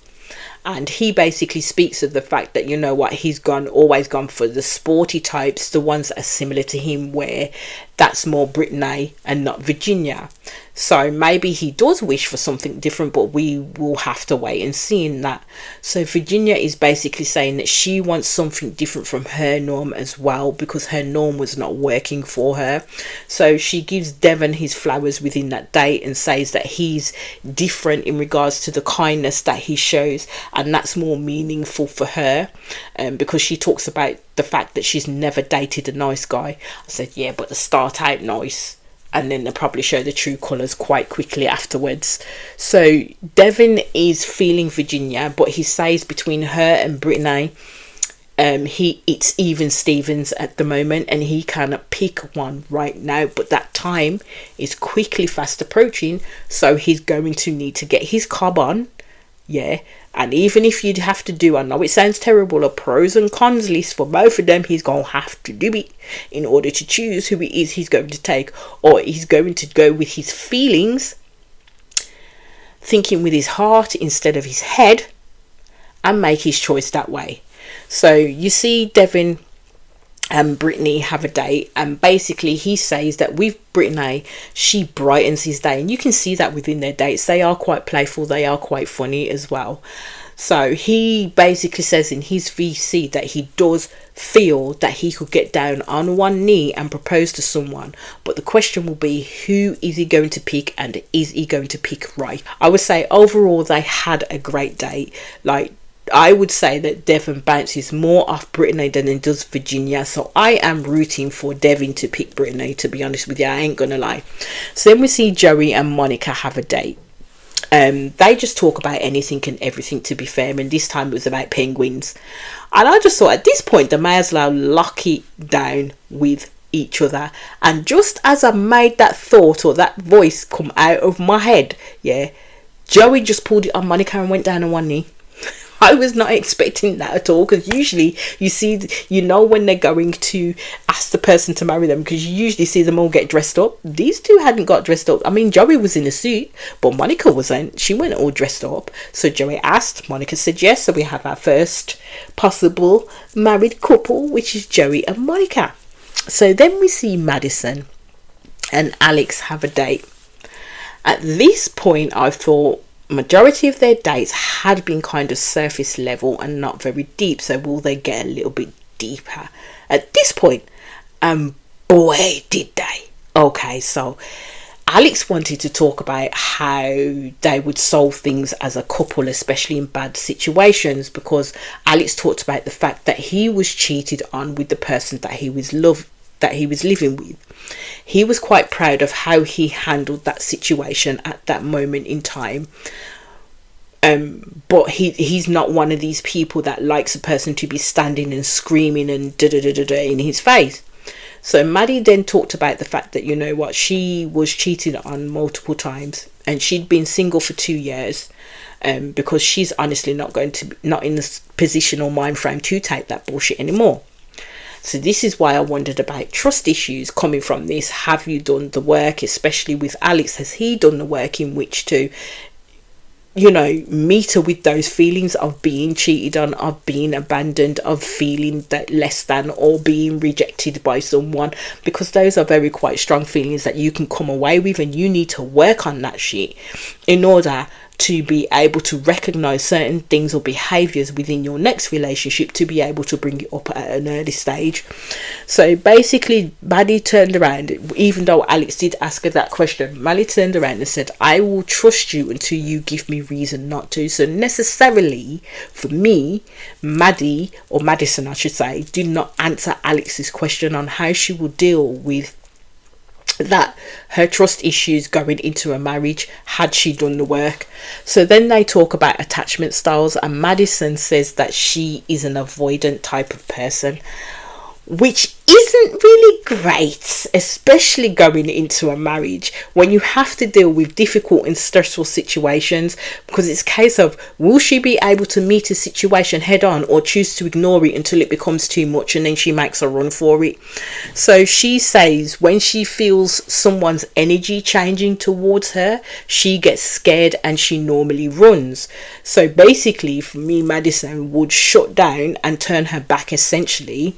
And he basically speaks of the fact that, you know what, he's always gone for the sporty types, the ones that are similar to him, where that's more Brittany and not Virginia. So maybe he does wish for something different, but we will have to wait and see in that. So Virginia is basically saying that she wants something different from her norm as well, because her norm was not working for her. So she gives Devon his flowers within that date and says that he's different in regards to the kindness that he shows, and that's more meaningful for her, because she talks about the fact that she's never dated a nice guy. I said, yeah, but they start out nice and then they probably show the true colours quite quickly afterwards. So Devon is feeling Virginia, but he says between her and Brittany, it's even Stevens at the moment, and he cannot pick one right now, but that time is quickly fast approaching, so he's going to need to get his cob on. Yeah, and even if you'd have to do, I know it sounds terrible, a pros and cons list for both of them, he's going to have to do it in order to choose who it is he's going to take, or he's going to go with his feelings, thinking with his heart instead of his head, and make his choice that way. So you see Devon and Brittany have a date, and basically he says that with Brittany, she brightens his day, and you can see that within their dates. They are quite playful, they are quite funny as well. So he basically says in his VC that he does feel that he could get down on one knee and propose to someone, but the question will be, who is he going to pick, and is he going to pick right? I would say overall they had a great date. Like, I would say that Devon bounces more off Brittany than it does Virginia, so I am rooting for Devon to pick Brittany, to be honest with you, I ain't gonna lie. So then we see Joey and Monica have a date. They just talk about anything and everything, to be fair, and this time it was about penguins, and I just thought at this point they may as well lock it down with each other. And just as I made that thought or that voice come out of my head, yeah, Joey just pulled it on Monica and went down on one knee. I was not expecting that at all, because usually you see, you know, when they're going to ask the person to marry them, because you usually see them all get dressed up. These two hadn't got dressed up. I mean, Joey was in a suit, but Monica wasn't. She went all dressed up. So Joey asked, Monica said yes, so we have our first possible married couple, which is Joey and Monica. So then we see Madison and Alex have a date. At this point I thought majority of their dates had been kind of surface level and not very deep, so will they get a little bit deeper at this point? Boy did they. Okay, so Alex wanted to talk about how they would solve things as a couple, especially in bad situations, because Alex talked about the fact that he was cheated on with the person that he was living with. He was quite proud of how he handled that situation at that moment in time. But he's not one of these people that likes a person to be standing and screaming and da-da-da-da-da in his face. So Maddie then talked about the fact that, you know what, she was cheated on multiple times, and she'd been single for 2 years, because she's honestly not in the position or mind frame to take that bullshit anymore. So this is why I wondered about trust issues coming from this. Have you done the work, especially with Alex? Has he done the work in which to, you know, meet her with those feelings of being cheated on, of being abandoned, of feeling that less than, or being rejected by someone? Because those are very quite strong feelings that you can come away with, and you need to work on that shit in order to be able to recognize certain things or behaviors within your next relationship, to be able to bring it up at an early stage. So basically Maddie turned around, even though Alex did ask her that question, Maddie turned around and said, I will trust you until you give me reason not to. So necessarily for me, Maddie, or Madison I should say, did not answer Alex's question on how she will deal with that, her trust issues going into a marriage, had she done the work. So then they talk about attachment styles, and Madison says that she is an avoidant type of person. which isn't really great, especially going into a marriage when you have to deal with difficult and stressful situations, because it's a case of, will she be able to meet a situation head on or choose to ignore it until it becomes too much and then she makes a run for it. So she says when she feels someone's energy changing towards her, she gets scared and she normally runs. So basically for me, Madison would shut down and turn her back essentially,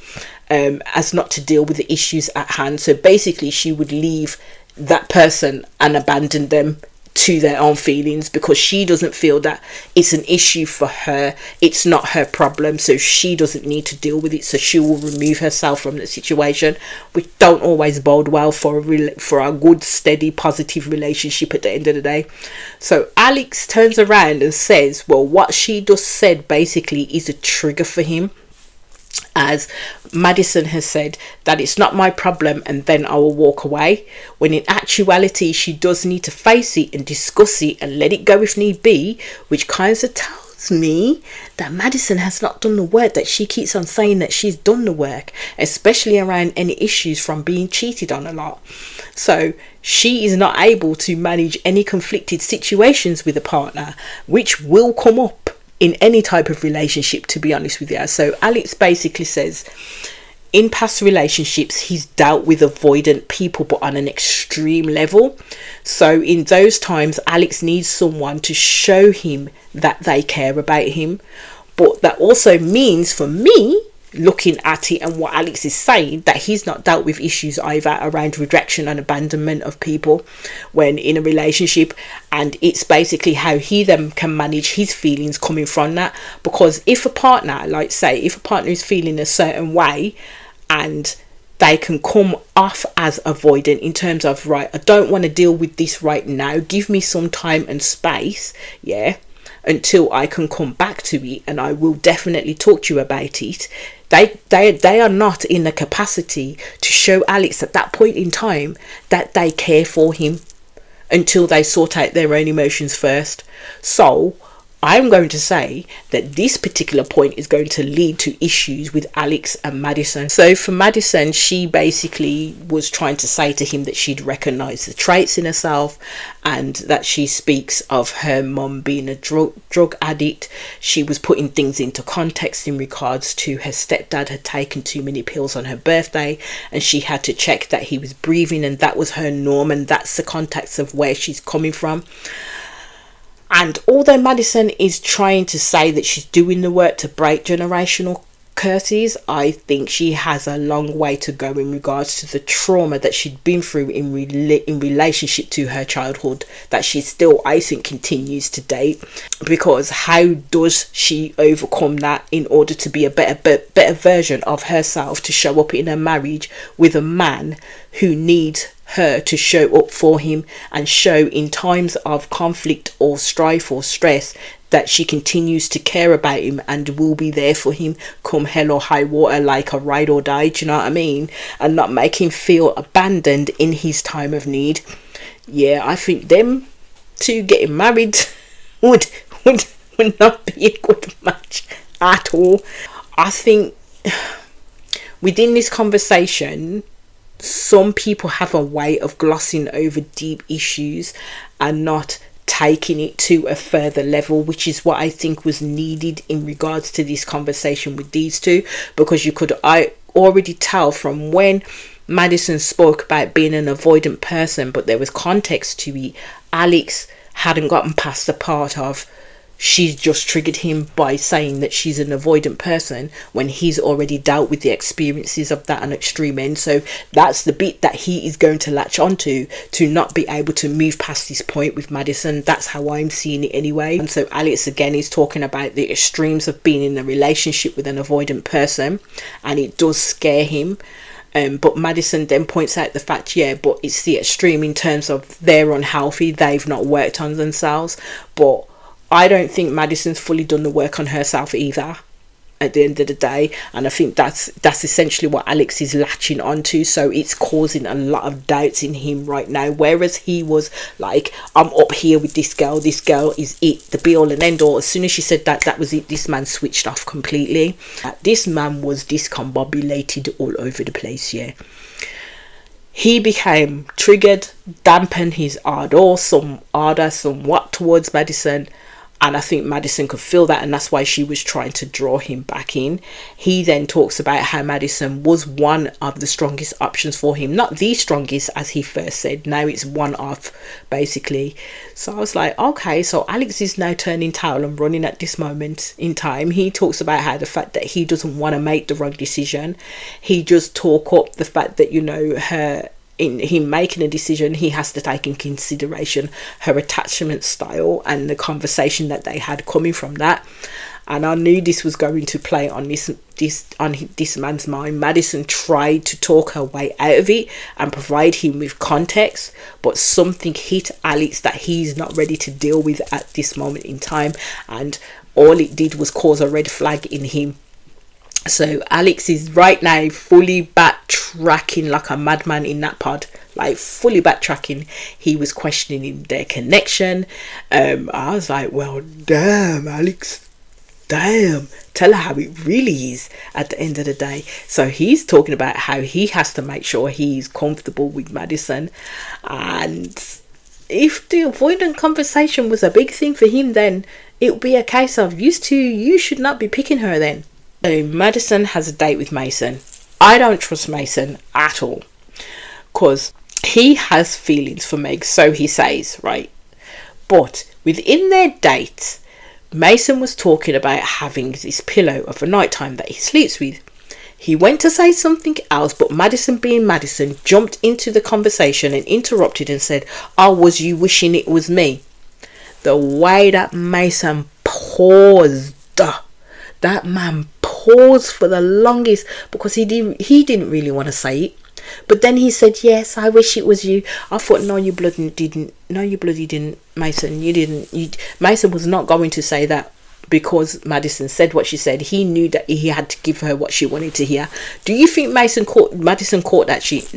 as not to deal with the issues at hand. So basically she would leave that person and abandon them to their own feelings, because she doesn't feel that it's an issue for her, it's not her problem, so she doesn't need to deal with it. So she will remove herself from the situation, which don't always bode well for a good, steady, positive relationship at the end of the day. So Alex turns around and says, well, what she just said basically is a trigger for him, as Madison has said that it's not my problem and then I will walk away, when in actuality she does need to face it and discuss it and let it go if need be, which kind of tells me that Madison has not done the work that she keeps on saying that she's done the work, especially around any issues from being cheated on a lot. So she is not able to manage any conflicted situations with a partner, which will come up in any type of relationship, to be honest with you. So Alex basically says in past relationships he's dealt with avoidant people, but on an extreme level. So in those times Alex needs someone to show him that they care about him. But that also means, for me, looking at it and what Alex is saying, that he's not dealt with issues either around rejection and abandonment of people when in a relationship, and it's basically how he then can manage his feelings coming from that. Because if a partner, like say if a partner is feeling a certain way and they can come off as avoidant in terms of, right, I don't want to deal with this right now, give me some time and space, until I can come back to it, and I will definitely talk to you about it. They are not in the capacity to show Alex at that point in time that they care for him until they sort out their own emotions first. So I'm going to say that this particular point is going to lead to issues with Alex and Madison. So for Madison, she basically was trying to say to him that she'd recognise the traits in herself, and that she speaks of her mum being a drug addict. She was putting things into context in regards to her stepdad had taken too many pills on her birthday and she had to check that he was breathing, and that was her norm, and that's the context of where she's coming from. And although Madison is trying to say that she's doing the work to break generational curses, I think she has a long way to go in regards to the trauma that she'd been through in relationship to her childhood, that she still, I think, continues to date. Because how does she overcome that in order to be a better version of herself, to show up in a marriage with a man who needs her to show up for him and show in times of conflict or strife or stress that she continues to care about him and will be there for him come hell or high water, like a ride or die, do you know what I mean? And not make him feel abandoned in his time of need. Yeah, I think them two getting married would not be a good match at all. I think within this conversation, some people have a way of glossing over deep issues and not taking it to a further level, which is what I think was needed in regards to this conversation with these two. Because I already tell from when Madison spoke about being an avoidant person, but there was context to it, Alex hadn't gotten past the part of she's just triggered him by saying that she's an avoidant person when he's already dealt with the experiences of that on extreme end. So that's the bit that he is going to latch onto to not be able to move past this point with Madison. That's how I'm seeing it anyway. And so Alex again is talking about the extremes of being in a relationship with an avoidant person, and it does scare him. But Madison then points out the fact, but it's the extreme in terms of they're unhealthy, they've not worked on themselves. But I don't think Madison's fully done the work on herself either. at the end of the day. And I think that's essentially what Alex is latching onto, so it's causing a lot of doubts in him right now. Whereas he was like, I'm up here with this girl is it, the be all and end all. As soon as she said that, that was it. This man switched off completely. This man was discombobulated all over the place. Yeah, he became triggered, dampened his ardor somewhat towards Madison. And I think Madison could feel that, and that's why she was trying to draw him back in. He then talks about how Madison was one of the strongest options for him. Not the strongest, as he first said. Now it's one of, basically. So I was like, okay, so Alex is now turning tail and running at this moment in time. He talks about how the fact that he doesn't want to make the wrong decision. He just talk up the fact that, you know, in him making a decision, he has to take in consideration her attachment style and the conversation that they had coming from that. And I knew this was going to play on this man's mind. Madison tried to talk her way out of it and provide him with context, but something hit Alex that he's not ready to deal with at this moment in time, and all it did was cause a red flag in him. So Alex is right now fully backtracking like a madman in that pod, like fully backtracking. He was questioning their connection. I was like, well, damn, Alex, damn, tell her how it really is at the end of the day. So he's talking about how he has to make sure he's comfortable with Madison, and if the avoidant conversation was a big thing for him, then it would be a case of you should not be picking her then. So Madison has a date with Mason. I don't trust Mason at all, because he has feelings for Meg, so he says, right? But within their date, Mason was talking about having this pillow of a nighttime that he sleeps with. He went to say something else, but Madison, being Madison, jumped into the conversation and interrupted and said, "Oh, was you wishing it was me?" The way that Mason paused, that man paused for the longest, because he didn't really want to say it. But then he said, "Yes, I wish it was you." I thought, no, you bloody didn't. No, you bloody didn't, Mason. You didn't. Mason was not going to say that, because Madison said what she said. He knew that he had to give her what she wanted to hear. Do you think Madison caught that shit?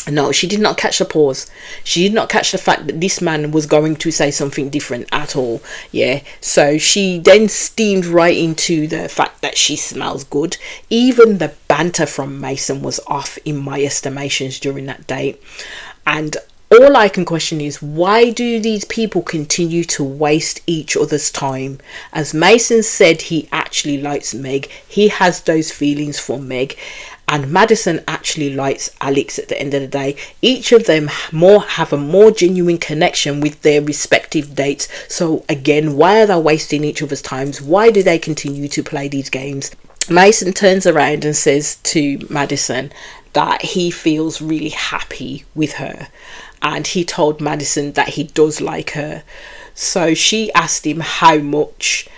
No, she did not catch the pause. She did not catch the fact that this man was going to say something different at all. Yeah, so she then steamed right into the fact that she smells good. Even the banter from Mason was off in my estimations during that date. And all I can question is, why do these people continue to waste each other's time? As Mason said, he actually likes Meg. He has those feelings for Meg. And Madison actually likes Alex at the end of the day. Each of them have a more genuine connection with their respective dates. So again, why are they wasting each other's times? Why do they continue to play these games? Mason turns around and says to Madison that he feels really happy with her. And he told Madison that he does like her. So she asked him how much.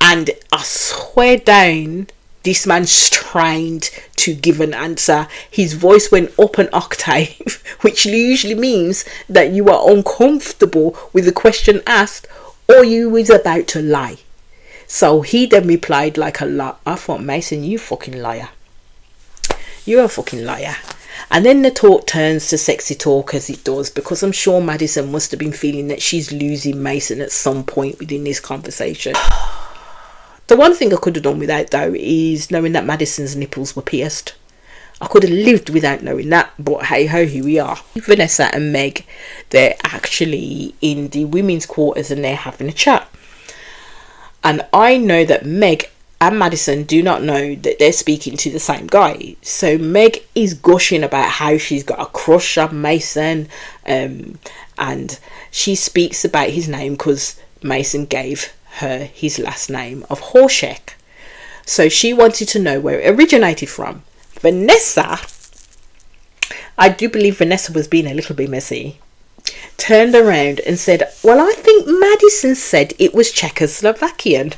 And I swear down, this man strained to give an answer. His voice went up an octave, which usually means that you are uncomfortable with the question asked, or you was about to lie. So he then replied like a lot. I thought, Mason, you fucking liar. You're a fucking liar. And then the talk turns to sexy talk, as it does, because I'm sure Madison must have been feeling that she's losing Mason at some point within this conversation. The one thing I could have done without, though, is knowing that Madison's nipples were pierced. I could have lived without knowing that, but hey ho, here we are. Vanessa and Meg, they're actually in the women's quarters and they're having a chat. And I know that Meg and Madison do not know that they're speaking to the same guy. So Meg is gushing about how she's got a crush on Mason, and she speaks about his name because Mason gave her his last name of Horshek. So she wanted to know where it originated from. Vanessa, I do believe Vanessa was being a little bit messy, turned around and said, "Well, I think Madison said it was Czechoslovakian."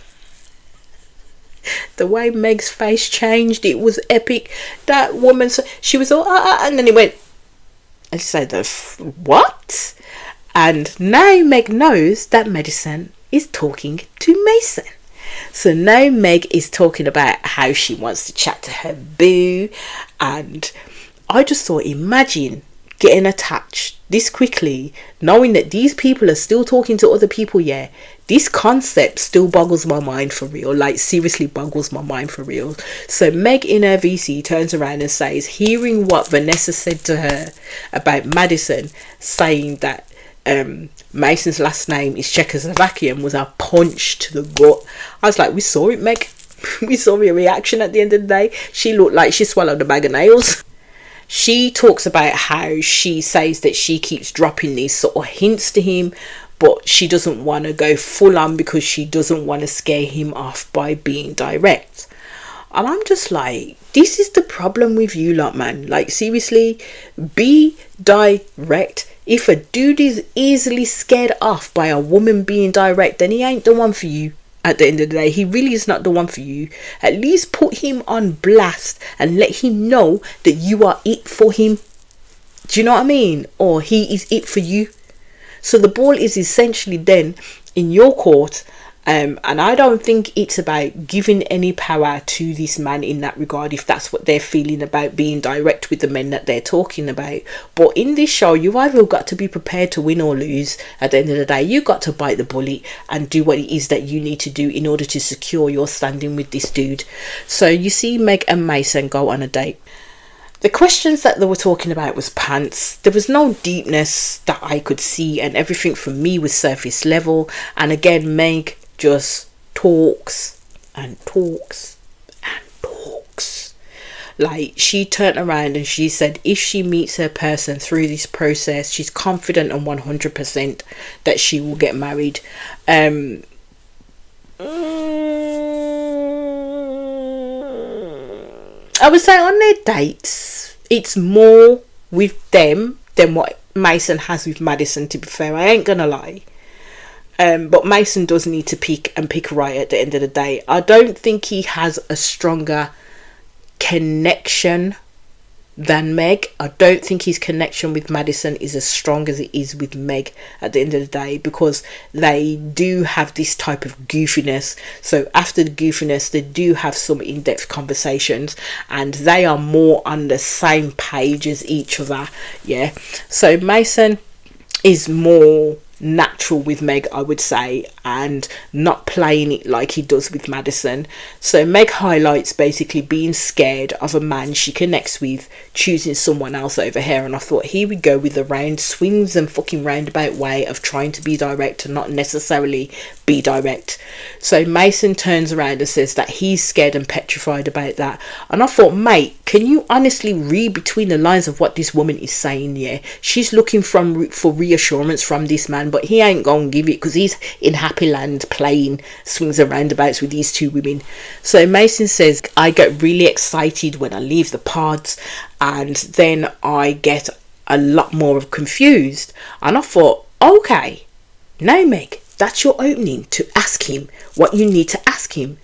The way Meg's face changed, it was epic. That woman, she was all and then it went, and she said, what? And now Meg knows that Madison is talking to Mason. So now Meg is talking about how she wants to chat to her boo, and I just thought, imagine getting attached this quickly, knowing that these people are still talking to other people. Yeah, this concept still boggles my mind for real, like seriously boggles my mind for real. So Meg in her VC turns around and says, hearing what Vanessa said to her about Madison saying that Mason's last name is Czechoslovakian was a punch to the gut. I was like, we saw it, Meg. We saw your reaction at the end of the day. She looked like she swallowed a bag of nails. She talks about how she says that she keeps dropping these sort of hints to him, but she doesn't want to go full on because she doesn't want to scare him off by being direct. And I'm just like, this is the problem with you lot, man. Like, seriously, be direct. If a dude is easily scared off by a woman being direct, then he ain't the one for you. At the end of the day, he really is not the one for you. At least put him on blast and let him know that you are it for him. Do you know what I mean? Or he is it for you. So the ball is essentially then in your court. And I don't think it's about giving any power to this man in that regard, if that's what they're feeling about being direct with the men that they're talking about. But in this show, you've either got to be prepared to win or lose. At the end of the day, you've got to bite the bullet and do what it is that you need to do in order to secure your standing with this dude. So you see Meg and Mason go on a date. The questions that they were talking about was pants. There was no deepness that I could see, and everything from me was surface level. And again, Meg just talks and talks and talks. Like, she turned around and she said if she meets her person through this process, she's confident and 100% that she will get married. I would say on their dates, it's more with them than what Mason has with Madison, to be fair. I ain't gonna lie. But Mason does need to pick right at the end of the day. I don't think he has a stronger connection than Meg. I don't think his connection with Madison is as strong as it is with Meg at the end of the day, because they do have this type of goofiness. So after the goofiness, they do have some in-depth conversations, and they are more on the same page as each other. Yeah, so Mason is more natural with Meg, I would say, and not playing it like he does with Madison. So Meg highlights basically being scared of a man she connects with choosing someone else over her, and I thought, here we go with the round swings and fucking roundabout way of trying to be direct and not necessarily be direct. So Mason turns around and says that he's scared and petrified about that, and I thought, mate, can you honestly read between the lines of what this woman is saying? Yeah, she's looking for reassurance from this man, but he ain't gonna give it because he's in happy land playing swings and roundabouts with these two women. So Mason says, I get really excited when I leave the pods, and then I get a lot more confused. And I thought, okay, now Meg, that's your opening to ask him what you need to ask him.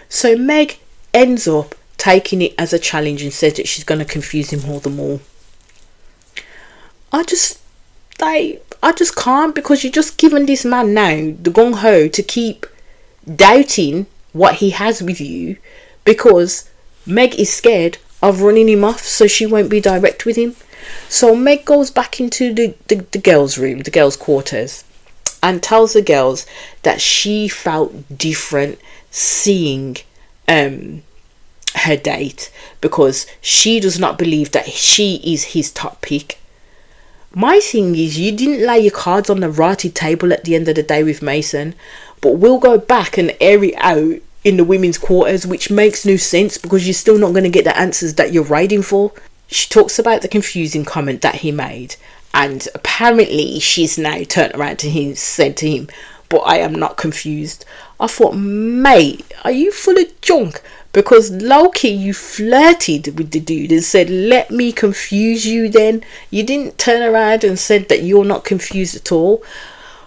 So Meg ends up taking it as a challenge and says that she's going to confuse him all the more. I just can't, because you're just giving this man now the gung-ho to keep doubting what he has with you, because Meg is scared of running him off, so she won't be direct with him. So Meg goes back into the girls' room, the girls' quarters, and tells the girls that she felt different seeing her date, because she does not believe that she is his top pick. My thing is, you didn't lay your cards on the rotted table at the end of the day with Mason, but we'll go back and air it out in the women's quarters, which makes no sense because you're still not going to get the answers that you're riding for. She talks about the confusing comment that he made, and apparently she's now turned around to him, said to him, but I am not confused. I thought, mate, are you full of junk? Because low-key, you flirted with the dude and said, let me confuse you then. You didn't turn around and said that you're not confused at all.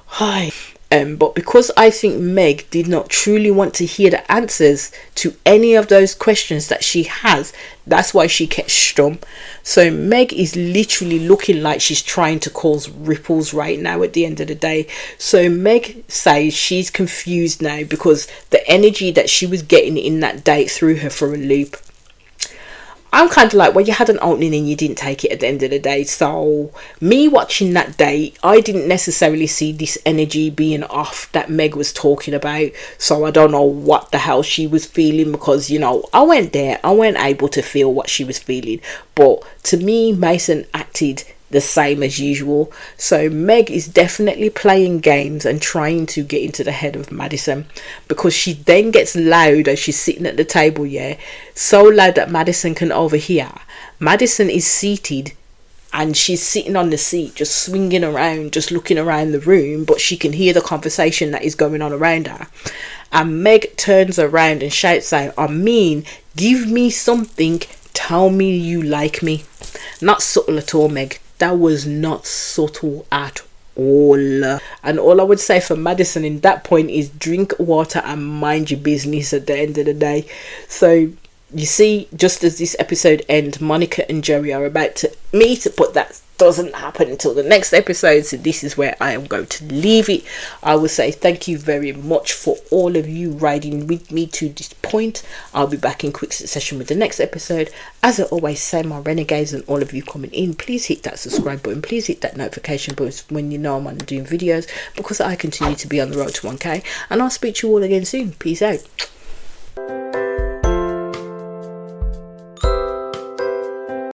Hi. But because I think Meg did not truly want to hear the answers to any of those questions that she has, that's why she kept stum. So Meg is literally looking like she's trying to cause ripples right now at the end of the day. So Meg says she's confused now because the energy that she was getting in that date threw her for a loop. I'm kind of like, well, you had an opening and you didn't take it at the end of the day. So me watching that date, I didn't necessarily see this energy being off that Meg was talking about. So I don't know what the hell she was feeling, because, you know, I went there, I weren't able to feel what she was feeling. But to me, Mason acted the same as usual. So Meg is definitely playing games and trying to get into the head of Madison, because she then gets loud as she's sitting at the table, yeah, so loud that Madison can overhear. Madison is seated and she's sitting on the seat, just swinging around, just looking around the room, but she can hear the conversation that is going on around her. And Meg turns around and shouts out, I mean, give me something, tell me you like me. Not subtle at all, Meg. That was not subtle at all. And all I would say for Madison in that point is drink water and mind your business at the end of the day. So you see, just as this episode ends, Monica and Joey are about to meet, but that doesn't happen until the next episode. So this is where I am going to leave it. I will say thank you very much for all of you riding with me to this point. I'll be back in quick succession with the next episode. As I always say, my renegades and all of you coming in, please hit that subscribe button, please hit that notification button when you know I'm doing videos, because I continue to be on the road to 1k, and I'll speak to you all again soon. Peace out.